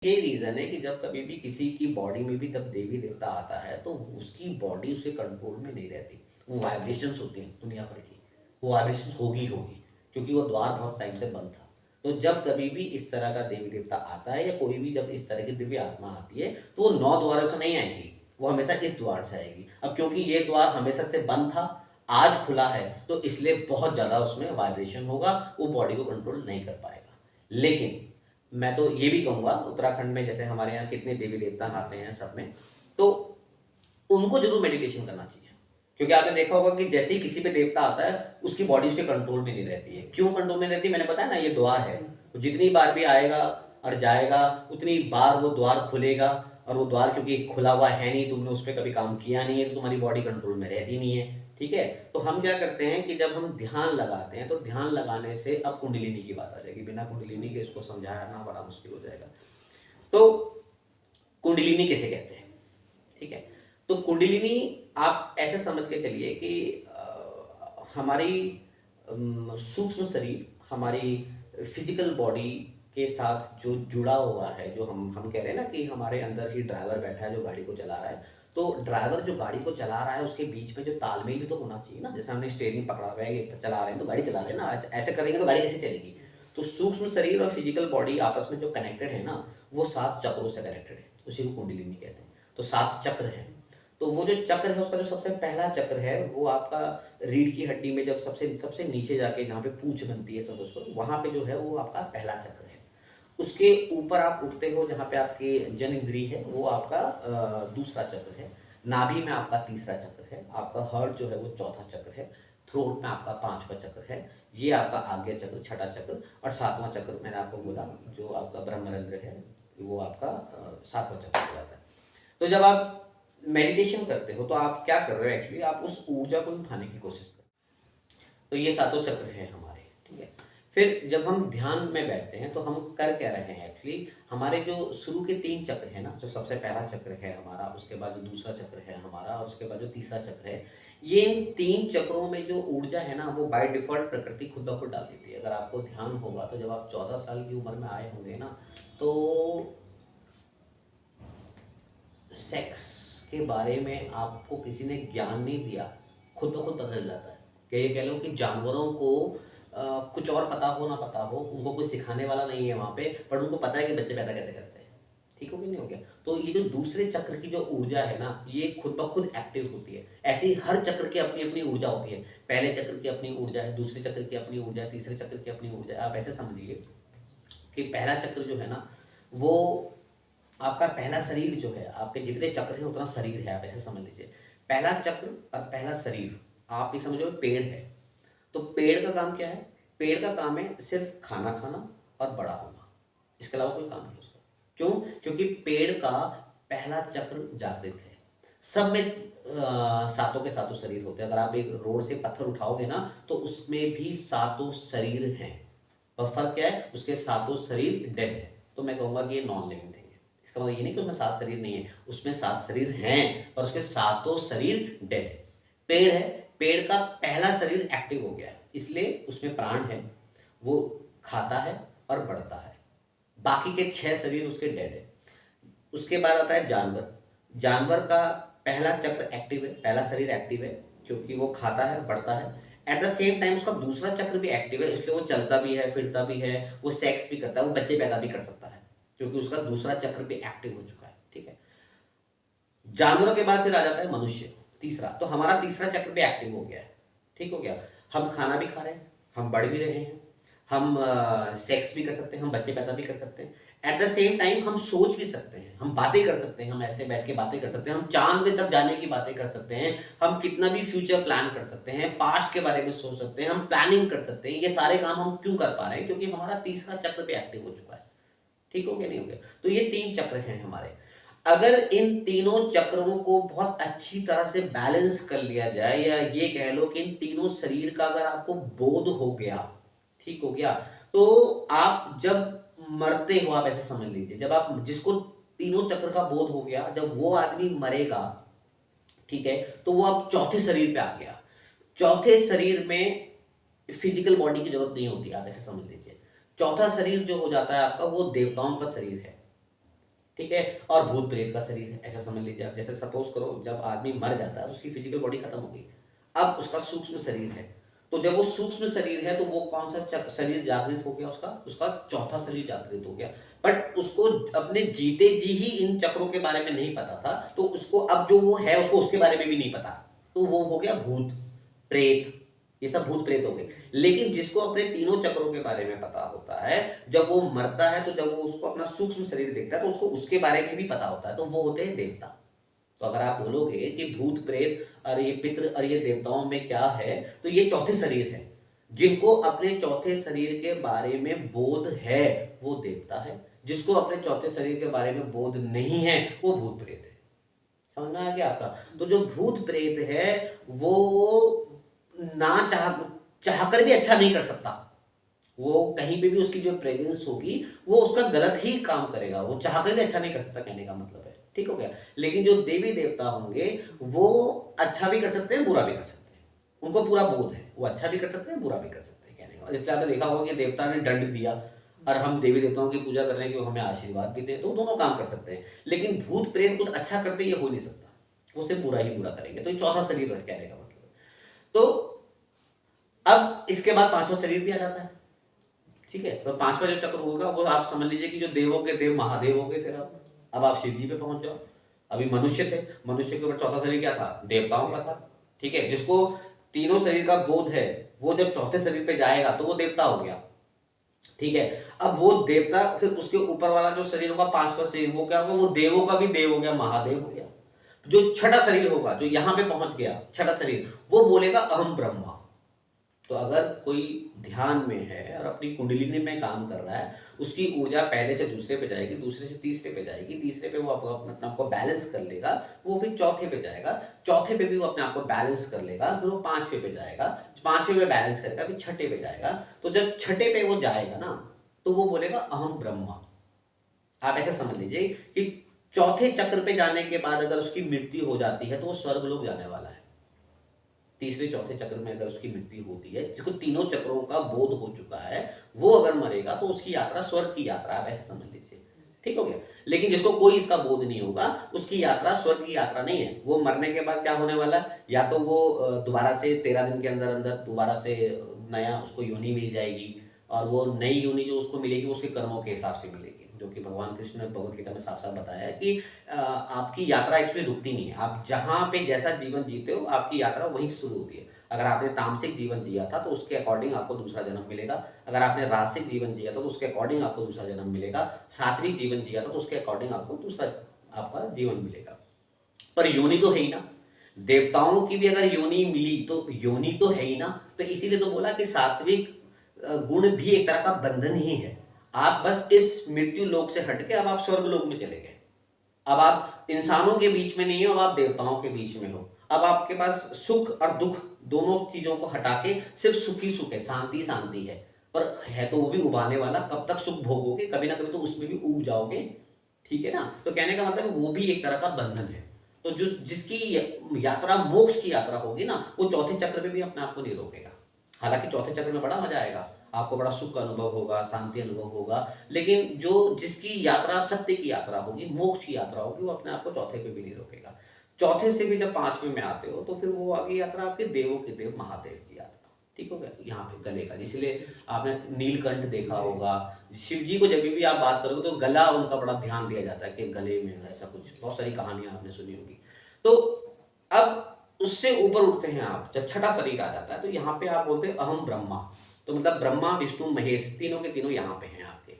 ये रीज़न है कि जब कभी भी किसी की बॉडी में भी तब देवी देवता आता है तो उसकी बॉडी उसके कंट्रोल में नहीं रहती। वो वाइब्रेशंस होती हैं दुनिया भर की, वो वाइब्रेशंस होगी ही होगी, क्योंकि वो द्वार बहुत टाइम से बंद था। तो जब कभी भी इस तरह का देवी देवता आता है या कोई भी जब इस तरह की दिव्य आत्मा आती है तो वो 9 द्वारों से नहीं आएगी, वो हमेशा इस द्वार से आएगी। अब क्योंकि ये द्वार हमेशा से बंद था, आज खुला है, तो इसलिए बहुत ज़्यादा उसमें वाइब्रेशन होगा, वो बॉडी को कंट्रोल नहीं कर पाएगा। लेकिन मैं तो ये भी कहूँगा, उत्तराखंड में जैसे हमारे यहाँ कितने देवी देवता आते हैं सब में, तो उनको ज़रूर मेडिटेशन करना चाहिए। क्योंकि आपने देखा होगा कि जैसे ही किसी पे देवता आता है, उसकी बॉडी उसके कंट्रोल में नहीं रहती है। क्यों कंट्रोल में रहती है? मैंने बताया ना, ये द्वार है। तो जितनी बार भी आएगा और जाएगा, उतनी बार वो द्वार खुलेगा, और वो द्वार क्योंकि खुला हुआ है नहीं, तुमने उस पे कभी काम किया नहीं है, तो तुम्हारी बॉडी कंट्रोल में रहती नहीं है। ठीक है? तो हम क्या करते हैं कि जब हम ध्यान लगाते हैं, तो ध्यान लगाने से अब कुंडलिनी की बात आ जाएगी। बिना कुंडलिनी के इसको समझाना बड़ा मुश्किल हो जाएगा। तो कुंडलिनी किसे कहते हैं? ठीक है? तो कुंडलिनी आप ऐसे समझ के चलिए कि हमारी सूक्ष्म शरीर, हमारी फिजिकल बॉडी के साथ जो जुड़ा हुआ है, जो हम कह रहे हैं ना कि हमारे अंदर ही ड्राइवर बैठा है जो गाड़ी को चला रहा है। तो ड्राइवर जो गाड़ी को चला रहा है, उसके बीच में जो तालमेल भी तो होना चाहिए ना। जैसे हमने स्टीयरिंग पकड़ा हुआ है, ये चला रहे हैं तो गाड़ी चला रहे हैं ना, ऐसे करेंगे तो गाड़ी कैसे चलेगी? तो सूक्ष्म शरीर और फिजिकल बॉडी आपस में जो कनेक्टेड है ना, वो 7 चक्रों से कनेक्टेड है, उसी को कुंडलिनी कहते हैं। तो 7 चक्र हैं। तो वो जो चक्र है, उसका जो सबसे पहला चक्र है, वो आपका रीढ़ की हड्डी में जब सबसे सबसे नीचे जाके जहाँ पे पूंछ बनती है, समझ को, वहाँ पे जो है वो आपका पहला चक्र है। उसके ऊपर आप उठते हो जहाँ पे आपकी जनिंद्री है, वो आपका दूसरा चक्र है। नाभि में आपका तीसरा चक्र है। आपका हार्ट जो है वो चौथा चक्र है। थ्रोट में आपका 5वां चक्र है। ये आपका आज्ञा चक्र, छठा चक्र। और 7वां चक्र मैंने आपको बोला, जो आपका ब्रह्मरंध्र है, वो आपका 7वां चक्र हो जाता है। तो जब आप मेडिटेशन करते हो तो आप क्या कर रहे हो? एक्चुअली आप उस ऊर्जा को उठाने की कोशिश कर। तो ये सातों चक्र हैं हमारे। ठीक है? फिर जब हम ध्यान में बैठते हैं तो हम कर क्या रहे हैं? एक्चुअली हमारे जो शुरू के 3 चक्र है ना, जो सबसे पहला चक्र है हमारा, उसके बाद जो दूसरा चक्र है हमारा, और उसके बाद जो तीसरा चक्र है, ये इन 3 चक्रों में जो ऊर्जा है ना, वो बाय डिफ़ॉल्ट प्रकृति खुद ब खुद डाल देती है। अगर आपको ध्यान होगा तो जब आप 14 साल की उम्र में आए होंगे ना, तो सेक्स के बारे में आपको किसी ने ज्ञान नहीं दिया, खुद ब खुद पता चल जाता है। कि ये कह लो कि जानवरों को कुछ और पता हो ना पता हो, उनको कोई सिखाने वाला नहीं है वहाँ पे, पर उनको पता है कि बच्चे पैदा कैसे करते हैं। ठीक हो कि नहीं हो गया? तो ये जो दूसरे चक्र की जो ऊर्जा है ना, ये खुद ब खुद एक्टिव होती है। ऐसे ही हर चक्र की अपनी-अपनी ऊर्जा होती है। पहले चक्र की अपनी ऊर्जा है, दूसरे चक्र की अपनी ऊर्जा है, तीसरे चक्र की अपनी ऊर्जा है। आप ऐसे समझिए कि पहला चक्र जो है ना, वो आपका पहला शरीर जो है, आपके जितने चक्र हैं उतना शरीर है, आप ऐसे समझ लीजिए। पहला चक्र और पहला शरीर, आप ये समझो पेड़ है। तो पेड़ का काम क्या है? पेड़ का काम है सिर्फ खाना खाना और बड़ा होना, इसके अलावा कोई काम नहीं उसका। क्यों? क्योंकि पेड़ का पहला चक्र जागृत है। सब में सातों के सातों शरीर होते हैं। अगर आप एक रोड से पत्थर उठाओगे ना, तो उसमें भी सातों शरीर हैं। पर फर्क क्या है? उसके सातों शरीर डेड है। तो मैं कहूँगा कि ये नॉन लिविंग थिंग है। इसका मतलब ये नहीं कि उसमें 7 शरीर नहीं है, उसमें 7 शरीर हैं, पर उसके सातों शरीर डेड है। पेड़ है, पेड़ का पहला शरीर एक्टिव हो गया है, इसलिए उसमें प्राण है, वो खाता है और बढ़ता है। बाकी के 6 शरीर उसके डेड है। उसके बाद आता है जानवर। जानवर का पहला चक्र एक्टिव है, पहला शरीर एक्टिव है, क्योंकि वो खाता है, बढ़ता है। एट द सेम टाइम उसका दूसरा चक्र भी एक्टिव है, इसलिए वो चलता भी है, फिरता भी है, वो सेक्स भी करता है, वो बच्चे पैदा भी कर सकता है, क्योंकि उसका दूसरा चक्र भी एक्टिव हो चुका है। ठीक है? जानवरों के बाद फिर आ जाता है मनुष्य, तीसरा। तो हमारा तीसरा चक्र भी एक्टिव हो गया है। ठीक हो गया? हम खाना भी खा रहे हैं, हम बढ़ भी रहे हैं, हम सेक्स भी कर सकते हैं, हम बच्चे पैदा भी कर सकते हैं। एट द सेम टाइम हम सोच भी सकते हैं, हम बातें कर सकते हैं, हम ऐसे बैठ के बातें कर सकते हैं, हम चांद पे तक जाने की बातें कर सकते हैं, हम कितना भी फ्यूचर प्लान कर सकते हैं, पास्ट के बारे में सोच सकते हैं, हम प्लानिंग कर सकते हैं। ये सारे काम हम क्यों कर पा रहे हैं? क्योंकि हमारा तीसरा चक्र भी एक्टिव हो चुका है। ठीक हो गया? नहीं हो गया? तो ये 3 चक्र हैं हमारे। अगर इन तीनों चक्रों को बहुत अच्छी तरह से बैलेंस कर लिया जाए, या ये कह लो कि इन तीनों शरीर का अगर आपको बोध हो गया, ठीक हो गया, तो आप जब मरते हो, आप ऐसे समझ लीजिए, जब आप जिसको तीनों चक्र का बोध हो गया, जब वो आदमी मरेगा, ठीक है, तो वो अब चौथे शरीर पे आ गया। चौथे शरीर में फिजिकल बॉडी की जरूरत नहीं होती, आप ऐसे समझ लीजिए। चौथा शरीर जो हो जाता है आपका, वो देवताओं का शरीर है। ठीक है, और भूत प्रेत का शरीर है, ऐसा समझ लीजिए आप। जैसे सपोज करो जब आदमी मर जाता है तो उसकी फिजिकल बॉडी खत्म हो गई, अब उसका सूक्ष्म शरीर है। तो जब वो सूक्ष्म शरीर है तो वो कौन सा शरीर जागृत हो गया, उसका उसका चौथा शरीर जागृत हो गया। बट उसको अपने जीते जी ही इन चक्रों के बारे में नहीं पता था, तो उसको अब जो वो है उसको उसके बारे में भी नहीं पता, तो वो हो गया भूत प्रेत, ये सब भूत प्रेत हो गए। लेकिन जिसको अपने तीनों चक्रों के बारे में पता होता है, जब वो मरता है तो जब वो उसको अपना सूक्ष्म शरीर देखता है तो उसको उसके बारे में भी पता होता है, तो वो होते हैं देवता। तो अगर आप बोलोगे कि भूत प्रेत और ये पितृ और ये देवताओं में क्या है, तो ये चौथे शरीर है। जिनको अपने चौथे शरीर के बारे में बोध है वो देवता है, जिसको अपने चौथे शरीर के बारे में बोध नहीं है वो भूत प्रेत है। समझ में आ गया आपका? तो जो भूत प्रेत है वो ना चाहकर भी अच्छा नहीं कर सकता। वो कहीं पे भी उसकी जो प्रेजेंस होगी वो उसका गलत ही काम करेगा, वो चाहकर भी अच्छा नहीं कर सकता, कहने का मतलब है। ठीक हो गया? लेकिन जो देवी देवता होंगे वो अच्छा भी कर सकते हैं, बुरा भी कर सकते हैं, उनको पूरा बोध है, वो अच्छा भी कर सकते हैं, बुरा भी कर सकते हैं, कहने का। इसलिए आपने देखा होगा कि देवता ने दंड दिया और हम देवी देवताओं की पूजा कर रहे हैं कि वो हमें आशीर्वाद भी दे, तो दोनों काम कर सकते हैं। लेकिन भूत प्रेत कुछ अच्छा करते ये हो नहीं सकता, वो सिर्फ बुरा ही बुरा करेंगे। तो ये चौथा शरीर है, कहने का मतलब। तो अब इसके बाद पांचवा शरीर भी आ जाता है। ठीक है, तो पांचवा जो चक्र होगा वो आप समझ लीजिए कि जो देवों के देव महादेव हो गए। फिर अब आप शिव जी पे पहुंच जाओ। अभी मनुष्य थे, मनुष्य के ऊपर चौथा शरीर क्या था, देवताओं का था। ठीक है, जिसको तीनों शरीर का बोध है वो जब चौथे शरीर पे जाएगा तो वो देवता हो गया। ठीक है, अब वो देवता फिर उसके ऊपर वाला जो शरीर होगा पांचवा शरीर, वो क्या होगा, वो देवों का भी देव हो गया, महादेव हो गया। जो छठा शरीर होगा जो यहां पे पहुंच गया, छठा शरीर, वो बोलेगा अहम ब्रह्मा। तो अगर कोई ध्यान में है और अपनी कुंडलिनी में काम कर रहा है, उसकी ऊर्जा पहले से दूसरे पे जाएगी, दूसरे से तीसरे पे जाएगी, तीसरे पे वो अपने आप को बैलेंस कर लेगा, वो फिर चौथे पे जाएगा, चौथे पे भी वो अपने आप को बैलेंस कर लेगा, फिर वो पांचवें पे जाएगा, पांचवें पे बैलेंस करेगा, फिर छठे पे जाएगा। तो जब छठे पे वो जाएगा ना तो वो बोलेगा अहम ब्रह्मा। आप ऐसे समझ लीजिए कि चौथे चक्र पे जाने के बाद अगर उसकी मृत्यु हो जाती है तो वो स्वर्ग लोग जाने वाला है। तीसरे चौथे चक्र में अगर उसकी मृत्यु होती है, जिसको तीनों चक्रों का बोध हो चुका है, वो अगर मरेगा तो उसकी यात्रा स्वर्ग की यात्रा, आप ऐसे समझ लीजिए। ठीक हो गया? लेकिन जिसको कोई इसका बोध नहीं होगा उसकी यात्रा स्वर्ग की यात्रा नहीं है। वो मरने के बाद क्या होने वाला है, या तो वो दोबारा से 13 दिन के अंदर अंदर दोबारा से नया उसको योनि मिल जाएगी, और वो नई योनि जो उसको मिलेगी वो उसके कर्मों के हिसाब से मिलेगी, जो कि भगवान कृष्ण ने भगवत गीता में साफ साफ बताया है कि आपकी यात्रा एक्चुअली रुकती नहीं है। आप जहाँ पे जैसा जीवन जीते हो आपकी यात्रा वहीं से शुरू होती है। अगर आपने तामसिक जीवन जिया था तो उसके अकॉर्डिंग आपको दूसरा जन्म मिलेगा, अगर आपने राजसिक जीवन जिया था तो उसके अकॉर्डिंग आपको दूसरा जन्म मिलेगा, सात्विक जीवन जिया था तो उसके अकॉर्डिंग आपको दूसरा आपका जीवन मिलेगा। पर योनि तो है ही ना, देवताओं की भी अगर योनि मिली तो योनि तो है ही ना। तो इसीलिए तो बोला कि सात्विक गुण भी एक तरह का बंधन ही है। आप बस इस मृत्यु लोक से हटके अब आप स्वर्ग लोक में चले गए। अब आप इंसानों के बीच में नहीं हो, अब आप देवताओं के बीच में हो। अब आपके पास सुख और दुख दोनों चीजों को हटा के सिर्फ सुख ही सुख है, शांति शांति है। पर है तो वो भी उबाने वाला, कब तक सुख भोगोगे, कभी ना कभी तो उसमें भी उब जाओगे। ठीक है ना? तो कहने का मतलब वो भी एक तरह का बंधन है। तो जो जिसकी यात्रा मोक्ष की यात्रा होगी ना, वो चौथे चक्र में भी अपने आप को नहीं रोकेगा। हालांकि चौथे चक्र में बड़ा मजा आएगा, आपको बड़ा सुख का अनुभव होगा, शांति अनुभव होगा। लेकिन जो जिसकी यात्रा सत्य की यात्रा होगी, मोक्ष की यात्रा होगी, वो अपने आप को चौथे पे भी नहीं रोकेगा। चौथे से भी जब पांचवें में आते हो तो फिर वो आगे यात्रा आपके देवों के देव महादेव की यात्रा। ठीक हो गया? यहाँ पे गले का, इसलिए आपने नीलकंठ देखा होगा। शिव जी को जब भी आप बात करोगे तो गला उनका बड़ा ध्यान दिया जाता है कि गले में ऐसा कुछ, बहुत सारी कहानियां आपने सुनी होगी। तो अब उससे ऊपर उठते हैं आप, जब छठा शरीर आ जाता है तो यहाँ पे आप बोलते हैं अहम ब्रह्मा। तो मतलब ब्रह्मा विष्णु महेश तीनों के तीनों यहाँ पे हैं आपके।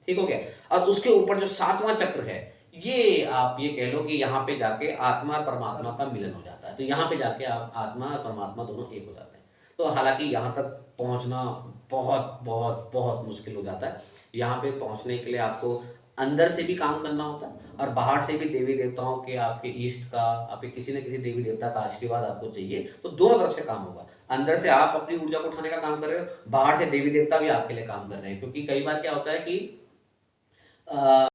ठीक हो गया? और उसके ऊपर जो सातवां चक्र है, ये आप ये कह लो कि यहाँ पे जाके आत्मा और परमात्मा का मिलन हो जाता है। तो यहाँ पे जाके आप आत्मा और परमात्मा दोनों एक हो जाते हैं। तो हालांकि यहाँ तक पहुँचना बहुत बहुत बहुत मुश्किल हो जाता है। यहाँ पे पहुँचने के लिए आपको अंदर से भी काम करना होता है और बाहर से भी देवी देवताओं के, आपके ईष्ट का, आपके किसी न किसी देवी देवता का आशीर्वाद आपको चाहिए। तो दोनों तरफ से काम होगा। अंदर से आप अपनी ऊर्जा को उठाने का काम कर रहे हो, बाहर से देवी देवता भी आपके लिए काम कर रहे हैं। क्योंकि कई बार क्या होता है कि